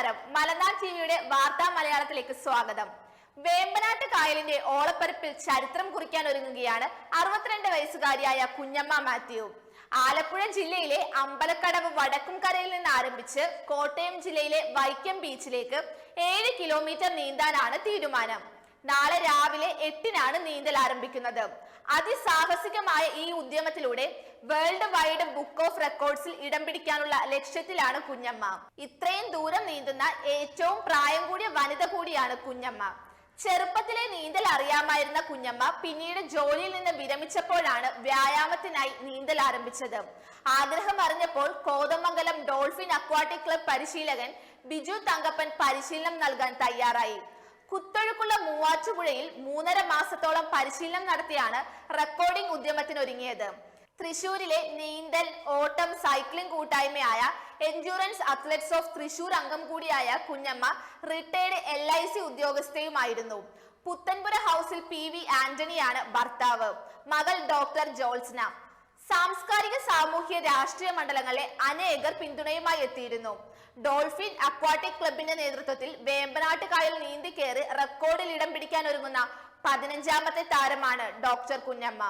നമസ്കാരം. മലനാട് ടിവിയുടെ വാർത്താ മലയാളത്തിലേക്ക് സ്വാഗതം. വേമ്പനാട്ട് കായലിന്റെ ഓളപ്പരപ്പിൽ ചരിത്രം കുറിക്കാൻ ഒരുങ്ങുകയാണ് 62 വയസ്സുകാരിയായ കുഞ്ഞമ്മ മാത്യു. ആലപ്പുഴ ജില്ലയിലെ അമ്പലക്കടവ് വടക്കുംകരയിൽ നിന്ന് ആരംഭിച്ച് കോട്ടയം ജില്ലയിലെ വൈക്കം ബീച്ചിലേക്ക് 7 കിലോമീറ്റർ നീന്താനാണ് തീരുമാനം. നാളെ രാവിലെ 8-നാണ് നീന്തൽ ആരംഭിക്കുന്നത്. അതിസാഹസികമായ ഈ ഉദ്യമത്തിലൂടെ വേൾഡ് വൈഡ് ബുക്ക് ഓഫ് റെക്കോർഡ്സിൽ ഇടം പിടിക്കാനുള്ള ലക്ഷ്യത്തിലാണ് കുഞ്ഞമ്മ. ഇത്രയും ദൂരം നീന്തുന്ന ഏറ്റവും പ്രായം കൂടിയ വനിത കൂടിയാണ് കുഞ്ഞമ്മ. ചെറുപ്പത്തിലെ നീന്തൽ അറിയാമായിരുന്ന കുഞ്ഞമ്മ പിന്നീട് ജോലിയിൽ നിന്ന് വിരമിച്ചപ്പോഴാണ് വ്യായാമത്തിനായി നീന്തൽ ആരംഭിച്ചത്. ആഗ്രഹം അറിഞ്ഞപ്പോൾ കോതമംഗലം ഡോൾഫിൻ അക്വാട്ടിക് ക്ലബ് പരിശീലകൻ ബിജു തങ്കപ്പൻ പരിശീലനം നൽകാൻ തയ്യാറായി. കുത്തൊഴുക്കുള്ള മൂവാറ്റുപുഴയിൽ 3.5 മാസത്തോളം പരിശീലനം നടത്തിയാണ് റെക്കോർഡിംഗ് ഉദ്യമത്തിനൊരുങ്ങിയത്. തൃശൂരിലെ നീന്തൽ, ഓട്ടം, സൈക്ലിംഗ് കൂട്ടായ്മയായ എൻഡ്യൂറൻസ് അത്ലറ്റ്സ് ഓഫ് തൃശൂർ അംഗം കൂടിയായ കുഞ്ഞമ്മ റിട്ടയർഡ് LIC ഉദ്യോഗസ്ഥയുമായിരുന്നു. പുത്തൻപുര ഹൗസിൽ PV ആന്റണിയാണ് ഭർത്താവ്. മകൾ ഡോക്ടർ ജോൾസ്ന. സാംസ്കാരിക, സാമൂഹ്യ, രാഷ്ട്രീയ മണ്ഡലങ്ങളിലെ അനേകർ പിന്തുണയുമായി എത്തിയിരുന്നു. ഡോൾഫിൻ അക്വാട്ടിക് ക്ലബിന്റെ നേതൃത്വത്തിൽ വേമ്പനാട്ട് കായൽ നീന്തിക്കേറി റെക്കോർഡിൽ ഇടം പിടിക്കാൻ ഒരുങ്ങുന്ന 15ാമത്തെ താരമാണ് ഡോക്ടർ കുഞ്ഞമ്മ.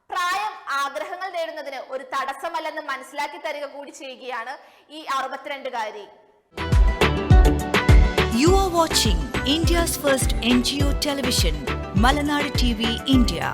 പ്രായം ആഗ്രഹങ്ങൾ നേടുന്നതിന് ഒരു തടസ്സമല്ലെന്ന് മനസ്സിലാക്കി തരിക കൂടി ചെയ്യുകയാണ് ഈ 62കാരി. You are watching India's first NGO television, Malanad TV India.